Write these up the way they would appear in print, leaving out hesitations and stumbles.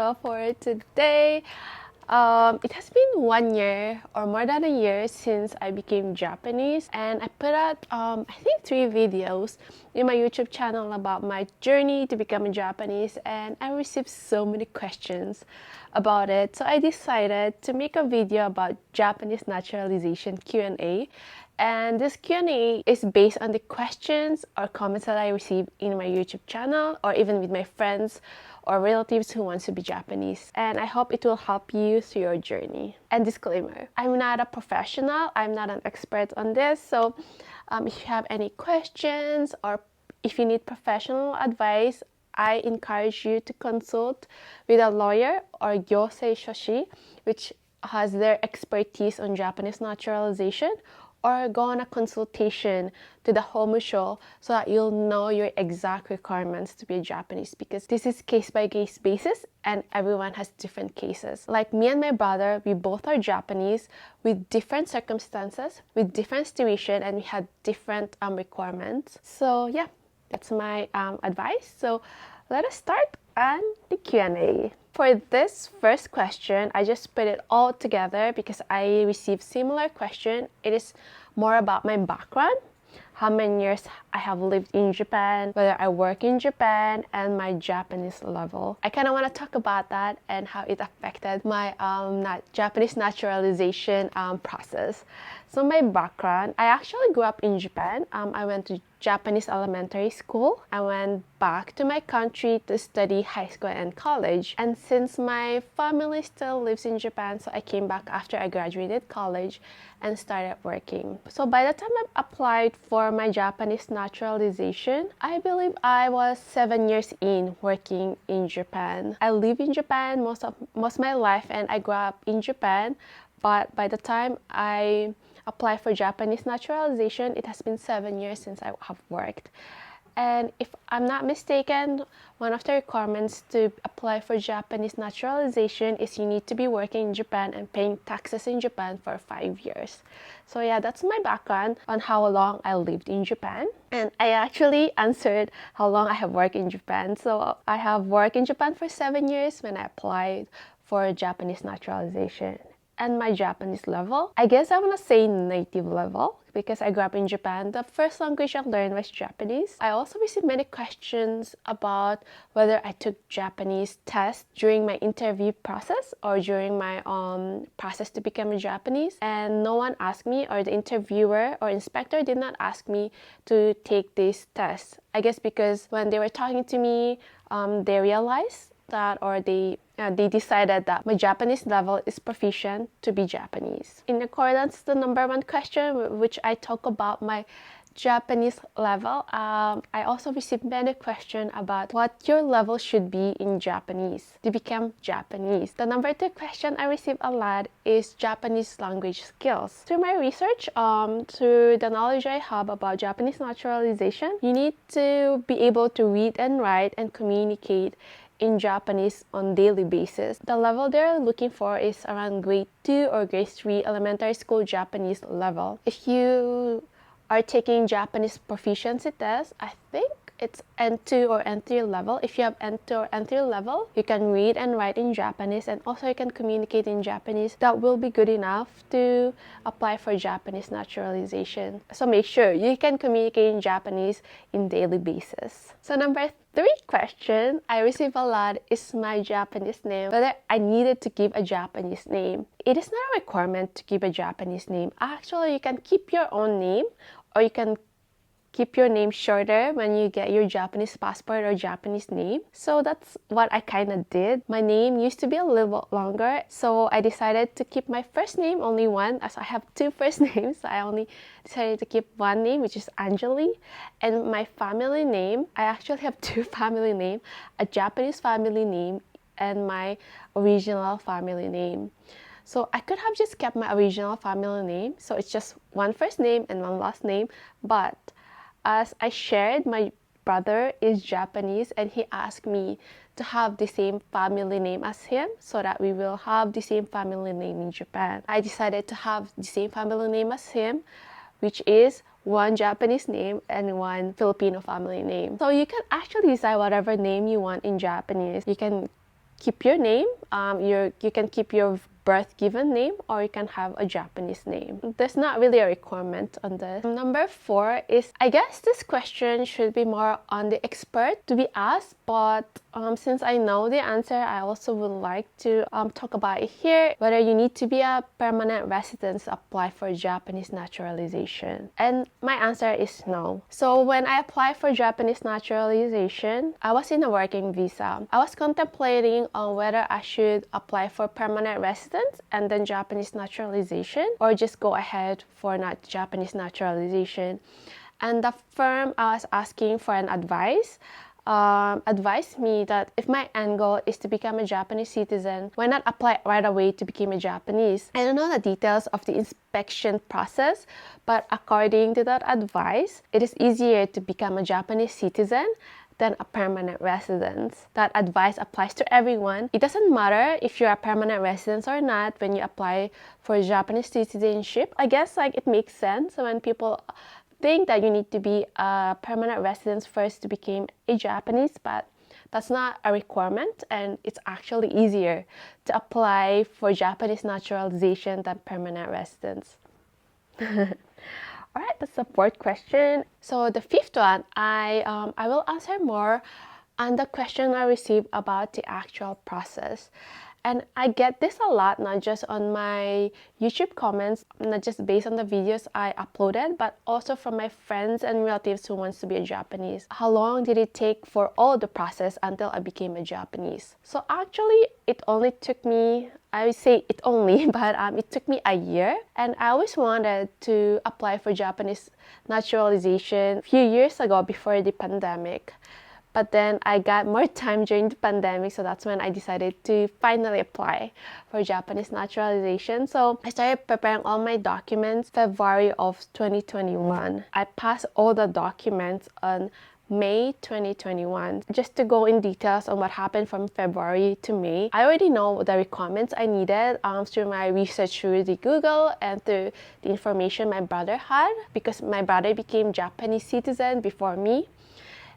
So for today, it has been 1 year or more than a year since I became Japanese, and I put out I think 3 videos in my YouTube channel about my journey to become a Japanese, and I received so many questions about it. So I decided to make a video about Japanese naturalization Q&A. And this Q&A is based on the questions or comments that I received in my YouTube channel, or even with my friends or relatives who wants to be Japanese. And I hope it will help you through your journey. And disclaimer, I'm not a professional, I'm not an expert on this, so if you have any questions or if you need professional advice, I encourage you to consult with a lawyer or Gyosei Shoshi, which has their expertise on Japanese naturalization, or go on a consultation to the Homusho so that you'll know your exact requirements to be a Japanese, because this is case-by-case basis and everyone has different cases. Like me and my brother, we both are Japanese with different circumstances, with different situation, and we had different requirements. So yeah, that's my advice. So let us start on the Q&A. For this first question, I just put it all together because I received similar question. It is more about my background, how many years I have lived in Japan, whether I work in Japan, and my Japanese level. I kind of want to talk about that and how it affected my Japanese naturalization process. So my background, I actually grew up in Japan. I went to Japanese elementary school. I went back to my country to study high school and college. And since my family still lives in Japan, so I came back after I graduated college and started working. So by the time I applied for my Japanese naturalization, I believe I was 7 years in working in Japan. I live in Japan most of my life, and I grew up in Japan. But by the time I applied for Japanese naturalization, it has been 7 years since I have worked. And if I'm not mistaken, one of the requirements to apply for Japanese naturalization is you need to be working in Japan and paying taxes in Japan for 5 years. So yeah, that's my background on how long I lived in Japan. And I actually answered how long I have worked in Japan. So I have worked in Japan for 7 years when I applied for Japanese naturalization. And my Japanese level, I guess I want to say native level, because I grew up in Japan. The first language I learned was Japanese. I also received many questions about whether I took Japanese test during my interview process or during my process to become a Japanese. And no one asked me, or the interviewer or inspector did not ask me to take this test. I guess because when they were talking to me, they realized that, or they decided that my Japanese level is proficient to be Japanese. In accordance to the number one question, which I talk about my Japanese level, I also received many questions about what your level should be in Japanese to become Japanese. The number two question I received a lot is Japanese language skills. Through my research, through the knowledge I have about Japanese naturalization, you need to be able to read and write and communicate in Japanese on daily basis. The level they're looking for is around grade 2 or grade 3 elementary school Japanese level. If you are taking Japanese proficiency test, I think it's N2 or N3 level. If you have N2 or N3 level, you can read and write in Japanese, and also you can communicate in Japanese. That will be good enough to apply for Japanese naturalization. So make sure you can communicate in Japanese in daily basis. So number 3 question I receive a lot is my Japanese name, whether I needed to give a Japanese name. It is not a requirement to give a Japanese name. Actually, you can keep your own name, or you can keep your name shorter when you get your Japanese passport or Japanese name. So that's what I kind of did. My name used to be a little longer, so I decided to keep my first name only one, as I have 2 first names. So I only decided to keep one name, which is Anjali. And my family name, I actually have 2 family names, a Japanese family name and my original family name. So I could have just kept my original family name, so it's just one first name and one last name, but as I shared, my brother is Japanese, and he asked me to have the same family name as him so that we will have the same family name in Japan. I decided to have the same family name as him, which is one Japanese name and one Filipino family name. So you can actually decide whatever name you want in Japanese. You can keep your name. You can keep your birth given name, or you can have a Japanese name. There's not really a requirement on this. Number 4 is, I guess this question should be more on the expert to be asked, but since I know the answer, I also would like to talk about it here, whether you need to be a permanent resident to apply for Japanese naturalization. And my answer is no. So when I applied for Japanese naturalization, I was in a working visa. I was contemplating on whether I should apply for permanent residence and then Japanese naturalization, or just go ahead for Japanese naturalization. And the firm I was asking for an advice advised me that if my end goal is to become a Japanese citizen, why not apply right away to become a Japanese? I don't know the details of the inspection process, but according to that advice, it is easier to become a Japanese citizen than a permanent resident. That advice applies to everyone. It doesn't matter if you're a permanent resident or not when you apply for Japanese citizenship. I guess it makes sense when people think that you need to be a permanent resident first to become a Japanese, but that's not a requirement, and it's actually easier to apply for Japanese naturalization than permanent residence. All right, that's the 4th question. So the 5th one, I will answer more on the question I received about the actual process. And I get this a lot, not just on my YouTube comments, not just based on the videos I uploaded, but also from my friends and relatives who wants to be a Japanese. How long did it take for all the process until I became a Japanese? So actually, it only took me, I would say it only, but it took me a year. And I always wanted to apply for Japanese naturalization a few years ago before the pandemic. But then I got more time during the pandemic, so that's when I decided to finally apply for Japanese naturalization. So I started preparing all my documents February of 2021. I passed all the documents on May 2021. Just to go in details on what happened from February to May, I already know the requirements I needed through my research through the Google and through the information my brother had, because my brother became Japanese citizen before me.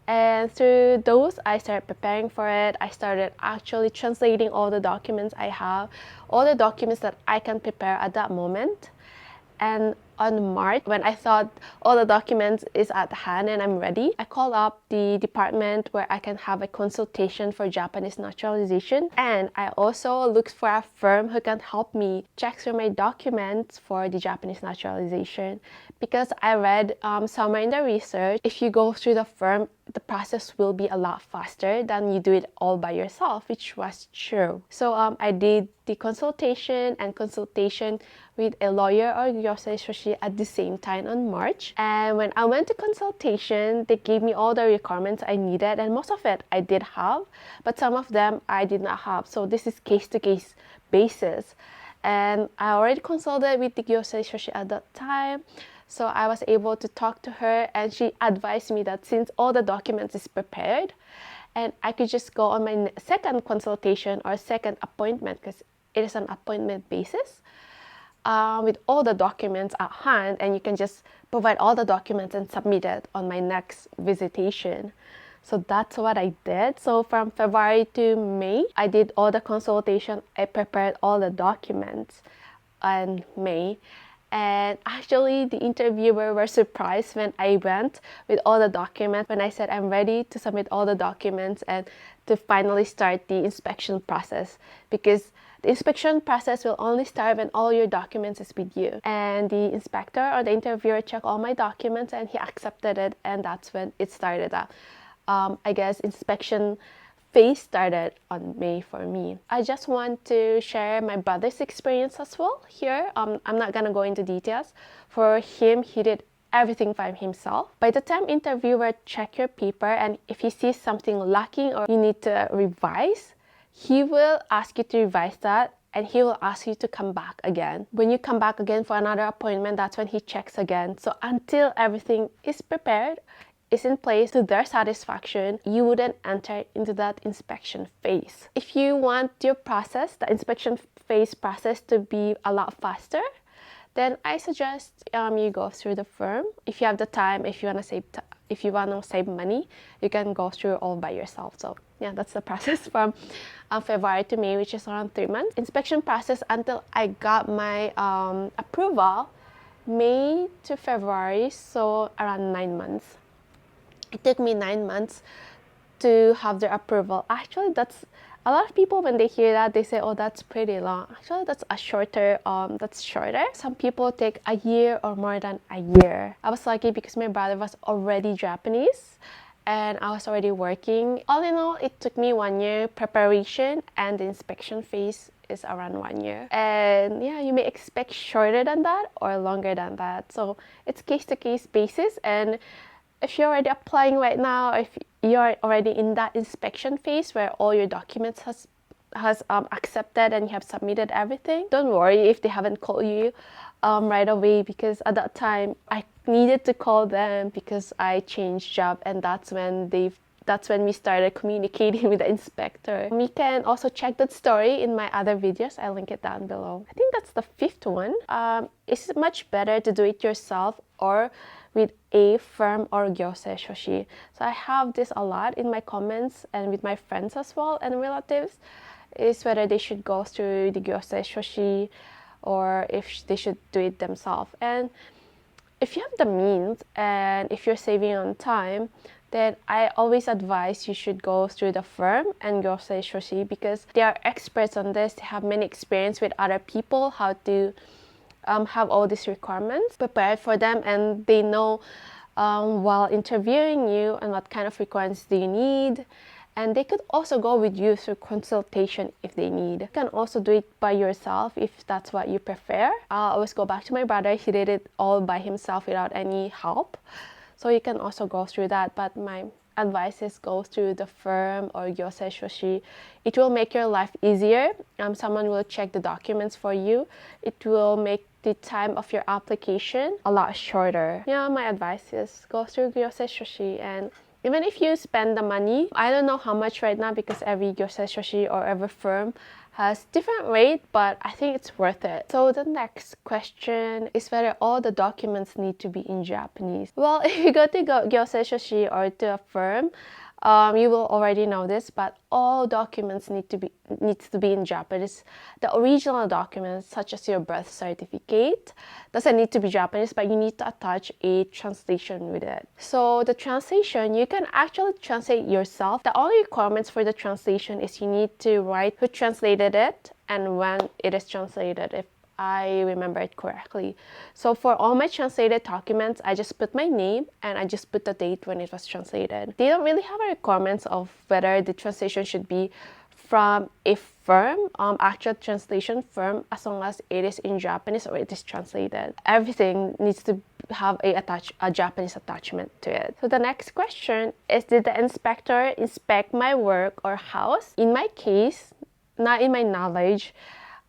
And through those, I started preparing for it. I started actually translating all the documents I have, all the documents that I can prepare at that moment. And on March, when I thought all the documents is at hand and I'm ready, I called up the department where I can have a consultation for Japanese naturalization. And I also looked for a firm who can help me check through my documents for the Japanese naturalization. Because I read somewhere in the research, if you go through the firm, the process will be a lot faster than you do it all by yourself, which was true. So I did the consultation with a lawyer or gyosei at the same time on March. And when I went to consultation, they gave me all the requirements I needed, and most of it I did have, but some of them I did not have. So this is case-to-case basis. And I already consulted with the gyosei at that time. So I was able to talk to her, and she advised me that since all the documents is prepared, and I could just go on my second consultation or second appointment, because it is an appointment basis, with all the documents at hand, and you can just provide all the documents and submit it on my next visitation. So that's what I did. So from February to May, I did all the consultation. I prepared all the documents in May. And actually, the interviewer were surprised when I went with all the documents, when I said I'm ready to submit all the documents and to finally start the inspection process. Because the inspection process will only start when all your documents is with you. And the inspector or the interviewer checked all my documents and he accepted it, and that's when it started. I guess inspection phase started on May for me. I just want to share my brother's experience as well here. I'm not gonna go into details. For him, he did everything by himself. By the time interviewer check your paper, and if he sees something lacking or you need to revise, he will ask you to revise that, and he will ask you to come back again. When you come back again for another appointment, that's when he checks again. So until everything is prepared, is in place to their satisfaction, you wouldn't enter into that inspection phase. If you want your process, the inspection phase process, to be a lot faster, then I suggest you go through the firm. If you have the time, if you want to save money, you can go through all by yourself. So yeah, that's the process from February to May, which is around 3 months. Inspection process until I got my approval, May to February, so around 9 months. It took me 9 months to have their approval. Actually, that's a lot of people, when they hear that, they say, oh, that's pretty long. Actually, that's shorter. Some people take a year or more than a year. I was lucky because my brother was already Japanese and I was already working. All in all, it took me 1 year preparation, and the inspection phase is around 1 year. And yeah, you may expect shorter than that or longer than that. So it's case-to-case basis. And if you're already applying right now, or if you're already in that inspection phase where all your documents has accepted and you have submitted everything, don't worry if they haven't called you right away, because at that time I needed to call them because I changed job, and that's when we started communicating with the inspector. You can also check that story in my other videos. I'll link it down below. I think that's the 5th one. It's much better to do it yourself or with a firm or gyosei shoshi. So I have this a lot in my comments and with my friends as well and relatives, is whether they should go through the gyosei shoshi or if they should do it themselves. And if you have the means and if you're saving on time, then I always advise you should go through the firm and gyosei shoshi, because they are experts on this. They have many experience with other people, how to have all these requirements prepared for them, and they know while interviewing you and what kind of requirements do you need. And they could also go with you through consultation if they need. You can also do it by yourself if that's what you prefer. I'll always go back to my brother. He did it all by himself without any help. So you can also go through that. But my advice is go through the firm or gyosei shoshi. It will make your life easier. Someone will check the documents for you. It will make the time of your application a lot shorter. Yeah, my advice is go through gyosei shoshi. And even if you spend the money, I don't know how much right now because every gyosei shoshi or every firm has different rate, but I think it's worth it. So the next question is whether all the documents need to be in Japanese. Well, if you go to gyosei shoshi or to a firm, you will already know this, but all documents needs to be in Japanese. The original documents, such as your birth certificate, doesn't need to be Japanese, but you need to attach a translation with it. So the translation, you can actually translate yourself. The only requirements for the translation is you need to write who translated it and when it is translated, if I remember it correctly. So for all my translated documents, I just put my name and I just put the date when it was translated. They don't really have a requirements of whether the translation should be from a firm, actual translation firm, as long as it is in Japanese or it is translated. Everything needs to have a Japanese attachment to it. So the next question is, did the inspector inspect my work or house? In my case, not in my knowledge,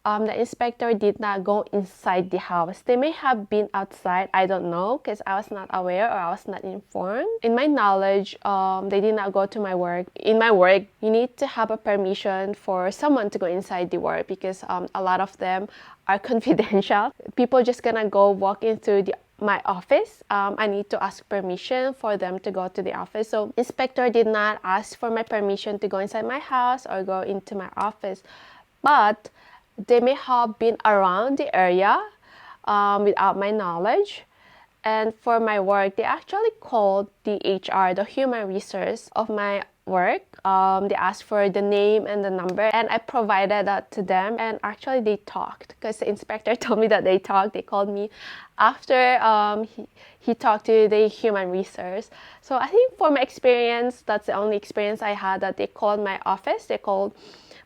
the inspector did not go inside the house. They may have been outside, I don't know, because I was not aware or I was not informed. In my knowledge, they did not go to my work. In my work, you need to have a permission for someone to go inside the work, because a lot of them are confidential. People just gonna go walk into my office. I need to ask permission for them to go to the office. So inspector did not ask for my permission to go inside my house or go into my office, but they may have been around the area without my knowledge. And for my work, they actually called the HR, the human resource of my work. They asked for the name and the number, and I provided that to them. And actually they talked, because the inspector told me that they talked. They called me after he talked to the human resource. So I think for my experience, that's the only experience I had, that they called my office, they called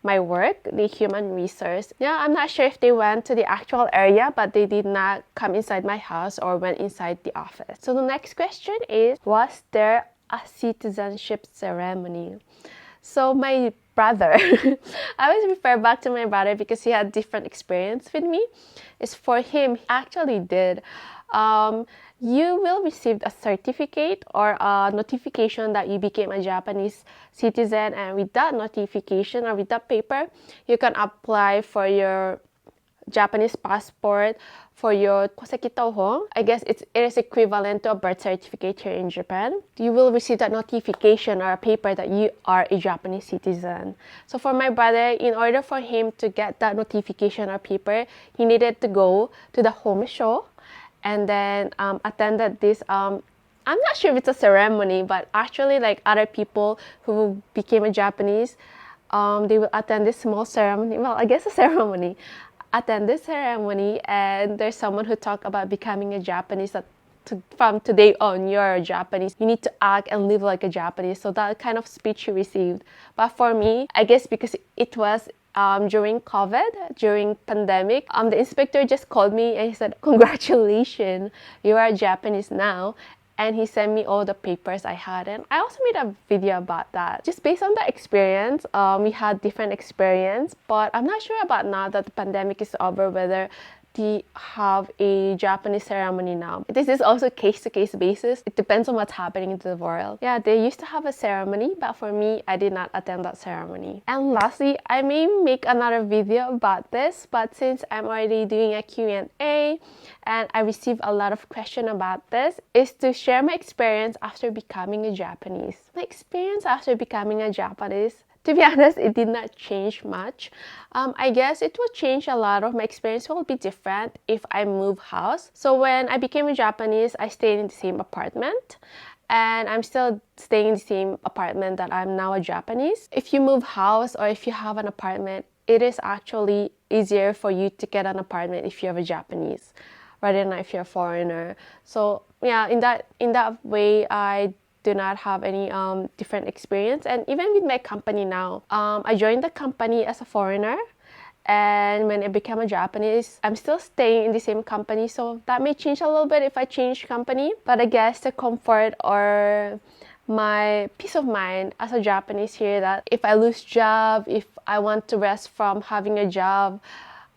my work, the human resource. Yeah, I'm not sure if they went to the actual area, but they did not come inside my house or went inside the office. So the next question is, was there a citizenship ceremony? So my brother, I always refer back to my brother because he had different experience with me. It's for him, he actually did. You will receive a certificate or a notification that you became a Japanese citizen, and with that notification or with that paper, you can apply for your Japanese passport for your kosekitohon. I guess it is equivalent to a birth certificate here in Japan. You will receive that notification or a paper that you are a Japanese citizen. So for my brother, in order for him to get that notification or paper, he needed to go to the home show and then attended this I'm not sure if it's a ceremony, but actually like other people who became a Japanese, they will attend this small ceremony. Well, I guess a ceremony. Attend this ceremony, and there's someone who talk about becoming a Japanese that from today on, you're Japanese. You need to act and live like a Japanese. So that kind of speech he received. But for me, I guess because it was during COVID, during pandemic, the inspector just called me and he said, "Congratulations, you are Japanese now." And he sent me all the papers I had, and I also made a video about that. Just based on the experience, we had different experience, but I'm not sure about now that the pandemic is over whether they have a Japanese ceremony now. This is also case-to-case basis. It depends on what's happening in the world. Yeah, they used to have a ceremony, but for me, I did not attend that ceremony. And lastly, I may make another video about this, but since I'm already doing a Q&A and I received a lot of questions about this, is to share my experience after becoming a Japanese. My experience after becoming a Japanese, to be honest, it did not change much. I guess it will change a lot of my experience will be different if I move house. So when I became a Japanese, I stayed in the same apartment. And I'm still staying in the same apartment that I'm now a Japanese. If you move house or if you have an apartment, it is actually easier for you to get an apartment if you're a Japanese rather than if you're a foreigner. So yeah, in that way, I do not have any different experience. And even with my company now, I joined the company as a foreigner, and when I became a Japanese, I'm still staying in the same company, so that may change a little bit if I change company. But I guess the comfort or my peace of mind as a Japanese here, that if I lose job, if I want to rest from having a job,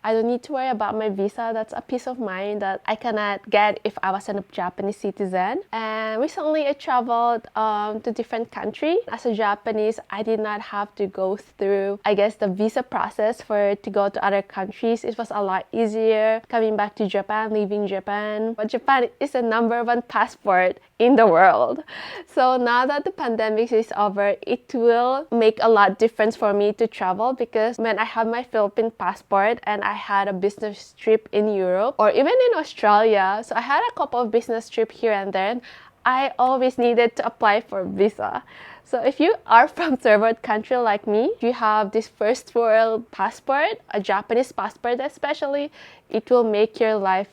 I don't need to worry about my visa. That's a peace of mind that I cannot get if I wasn't a Japanese citizen. And recently I traveled to different countries. As a Japanese, I did not have to go through, I guess, the visa process to go to other countries. It was a lot easier coming back to Japan, leaving Japan. But Japan is the #1 passport in the world. So now that the pandemic is over, it will make a lot difference for me to travel, because when I have my Philippine passport and I had a business trip in Europe or even in Australia, so I had a couple of business trips here and there, I always needed to apply for visa. So if you are from third world country like me, you have this first world passport, a Japanese passport especially, it will make your life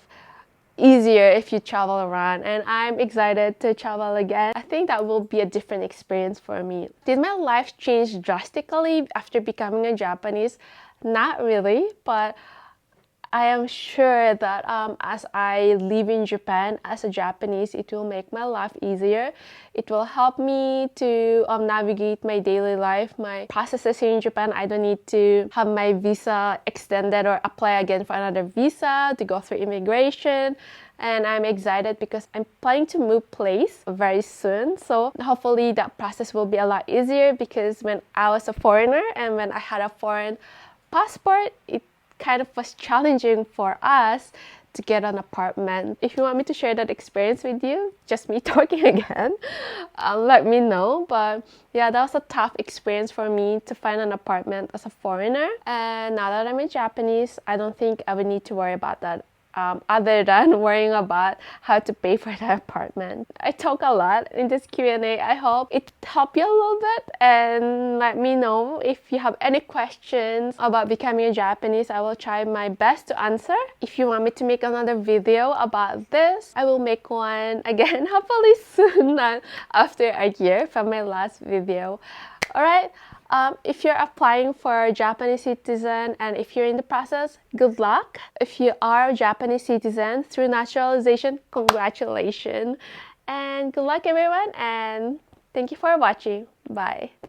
easier if you travel around, and I'm excited to travel again. I think that will be a different experience for me. Did my life change drastically after becoming a Japanese? Not really, but I am sure that as I live in Japan as a Japanese, it will make my life easier. It will help me to navigate my daily life, my processes here in Japan. I don't need to have my visa extended or apply again for another visa to go through immigration. And I'm excited because I'm planning to move place very soon. So hopefully that process will be a lot easier, because when I was a foreigner and when I had a foreign passport, it kind of was challenging for us to get an apartment. If you want me to share that experience with you, just me talking again, let me know. But yeah, that was a tough experience for me to find an apartment as a foreigner. And now that I'm a Japanese, I don't think I would need to worry about that. Other than worrying about how to pay for the apartment. I talk a lot in this Q&A. I hope it helped you a little bit, and let me know if you have any questions about becoming a Japanese. I will try my best to answer. If you want me to make another video about this, I will make one again, hopefully soon, after a year from my last video. Alright, if you're applying for a Japanese citizen and if you're in the process, good luck. If you are a Japanese citizen through naturalization, congratulations. And good luck everyone, and thank you for watching. Bye.